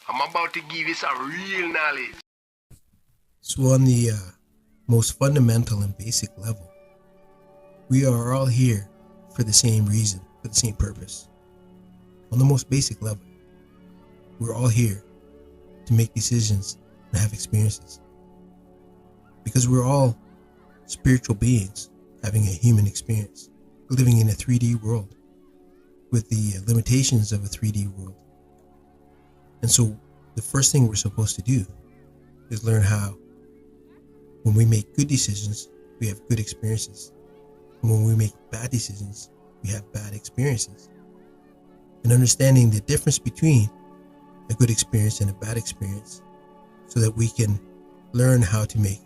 I'm about to give you some real knowledge. So, on the most fundamental and basic level, we are all here for the same reason, for the same purpose. On the most basic level, we're all here to make decisions and have experiences. Because we're all spiritual beings having a human experience, living in a 3D world with the limitations of a 3D world. And so the first thing we're supposed to do is learn how, when we make good decisions, we have good experiences. And when we make bad decisions, we have bad experiences. And understanding the difference between a good experience and a bad experience so that we can learn how to make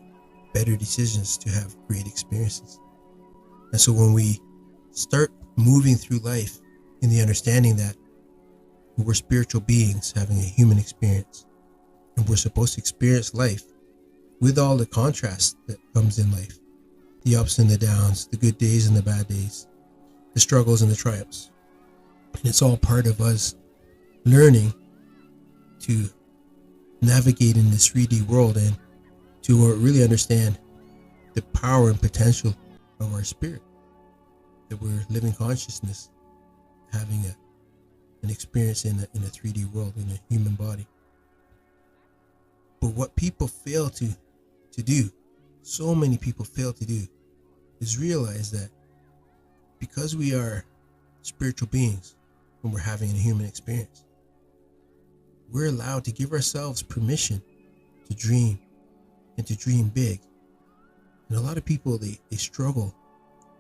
better decisions to have great experiences. And so when we start moving through life in the understanding that we're spiritual beings having a human experience, and we're supposed to experience life with all the contrast that comes in life, the ups and the downs, the good days and the bad days, the struggles and the triumphs. And it's all part of us learning to navigate in this 3D world and to really understand the power and potential of our spirit, that we're living consciousness, having an experience in a 3D world, in a human body. But what people fail to do, so many people fail to do, is realize that because we are spiritual beings when we're having a human experience, we're allowed to give ourselves permission to dream and to dream big. And a lot of people, they struggle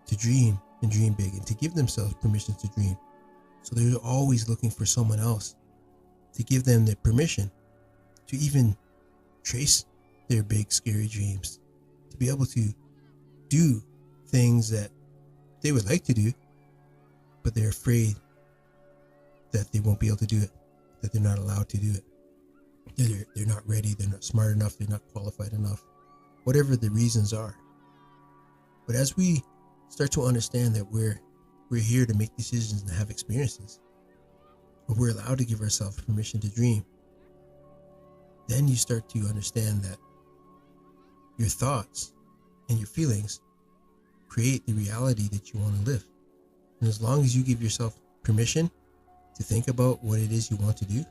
to dream and dream big and to give themselves permission to dream. So they're always looking for someone else to give them the permission to even trace their big, scary dreams, to be able to do things that they would like to do, but they're afraid that they won't be able to do it, that they're not allowed to do it. They're not ready, they're not smart enough, they're not qualified enough, whatever the reasons are. But as we start to understand that we're here to make decisions and have experiences, but we're allowed to give ourselves permission to dream, then you start to understand that your thoughts and your feelings create the reality that you want to live. And as long as you give yourself permission to think about what it is you want to do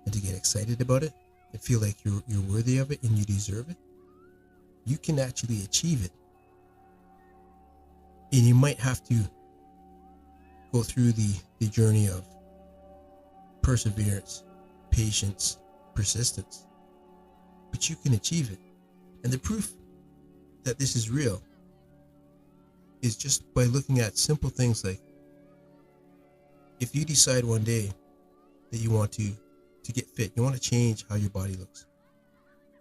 and to get excited about it and feel like you're worthy of it and you deserve it, you can actually achieve it. And you might have to go through the journey of perseverance, patience, persistence, but you can achieve it. And the proof that this is real is just by looking at simple things like, if you decide one day that you want to get fit, you want to change how your body looks,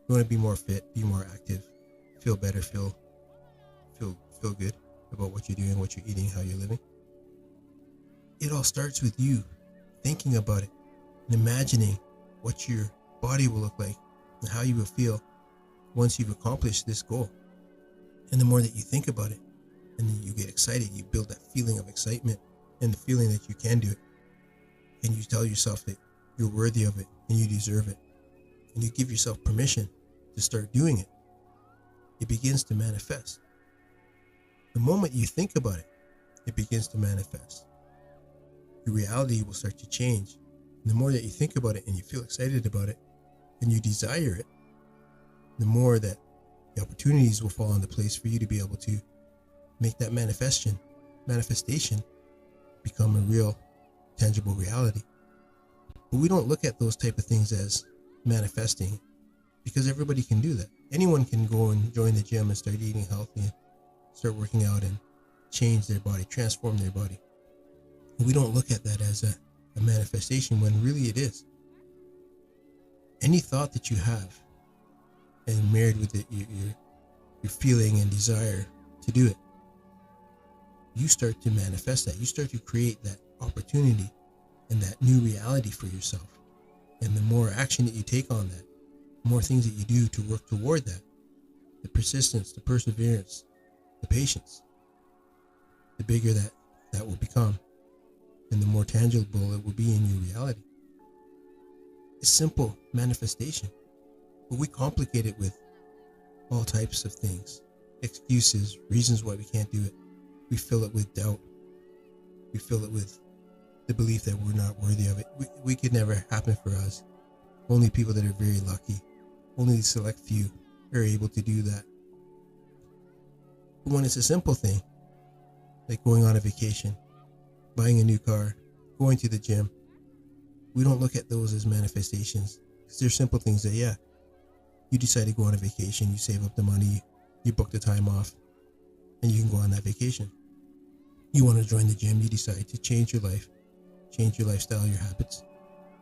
you want to be more fit, be more active, feel better, feel good about what you're doing, what you're eating, how you're living. It all starts with you thinking about it and imagining what your body will look like and how you will feel once you've accomplished this goal. And the more that you think about it and then you get excited, you build that feeling of excitement and the feeling that you can do it. And you tell yourself that you're worthy of it and you deserve it. And you give yourself permission to start doing it. It begins to manifest. The moment you think about it, it begins to manifest. Your reality will start to change. And the more that you think about it and you feel excited about it and you desire it, the more that the opportunities will fall into place for you to be able to make that manifestation become a real, tangible reality. But we don't look at those type of things as manifesting, because everybody can do that. Anyone can go and join the gym and start eating healthy and start working out and change their body, transform their body. We don't look at that as a manifestation when really it is. Any thought that you have and married with it, your feeling and desire to do it, you start to manifest that. You start to create that opportunity and that new reality for yourself. And the more action that you take on that, the more things that you do to work toward that, the persistence, the perseverance, the patience, the bigger that will become and the more tangible it will be in your reality. It's simple manifestation, but we complicate it with all types of things, excuses, reasons why we can't do it. We fill it with doubt. We fill it with the belief that we're not worthy of it. We could never happen for us. Only people that are very lucky, only the select few are able to do that. But when it's a simple thing, like going on a vacation, buying a new car, going to the gym, we don't look at those as manifestations, because they're simple things that, yeah, you decide to go on a vacation, you save up the money, you book the time off, and you can go on that vacation. You want to join the gym, you decide to change your life, change your lifestyle, your habits,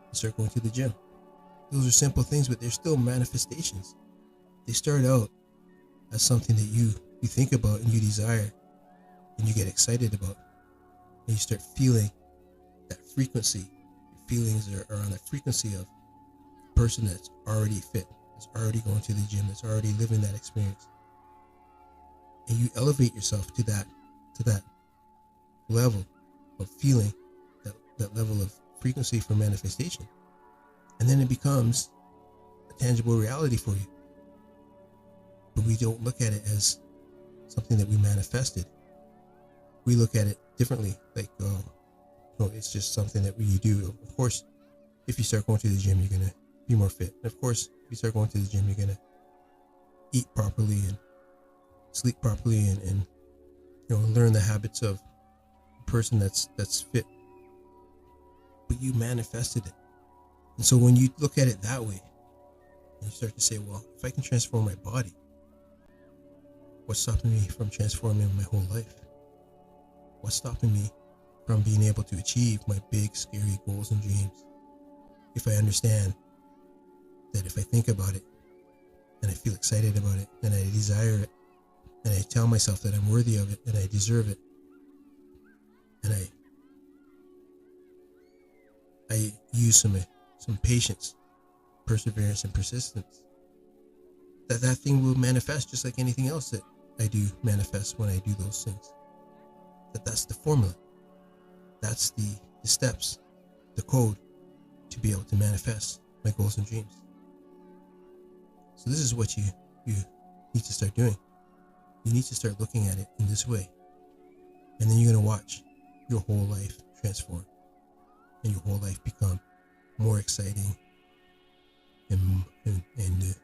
and start going to the gym. Those are simple things, but they're still manifestations. They start out as something that you think about and you desire and you get excited about, and you start feeling that frequency. Your feelings are on that frequency of a person that's already fit, that's already going to the gym, that's already living that experience. And you elevate yourself to that level of feeling, that level of frequency for manifestation. And then it becomes a tangible reality for you. But we don't look at it as something that we manifested. We look at it differently, like, it's just something that you do. Of course, if you start going to the gym, you're going to be more fit. And of course, if you start going to the gym, you're going to eat properly and sleep properly and learn the habits of a person that's fit. But you manifested it. And so when you look at it that way, and you start to say, well, if I can transform my body, what's stopping me from transforming my whole life? What's stopping me from being able to achieve my big, scary goals and dreams? If I understand that if I think about it, and I feel excited about it, and I desire it, and I tell myself that I'm worthy of it, and I deserve it, and I use some patience, perseverance, and persistence, that thing will manifest just like anything else that I do manifest when I do those things. That's the formula. That's the steps, the code to be able to manifest my goals and dreams. So this is what you need to start doing. You need to start looking at it in this way. And then you're going to watch your whole life transform and your whole life become more exciting, and the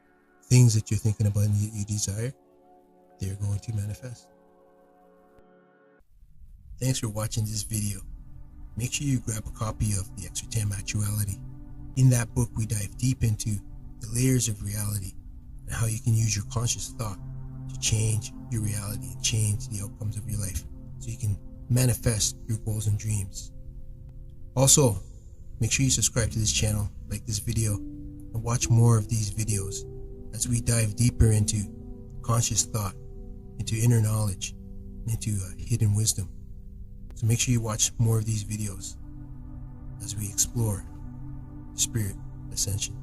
things that you're thinking about and you desire, they're going to manifest. Thanks for watching this video. Make sure you grab a copy of The Extra 10 Actuality. In that book, we dive deep into the layers of reality and how you can use your conscious thought to change your reality and change the outcomes of your life so you can manifest your goals and dreams. Also, make sure you subscribe to this channel, like this video, and watch more of these videos as we dive deeper into conscious thought, into inner knowledge, and into hidden wisdom. So make sure you watch more of these videos as we explore spirit ascension.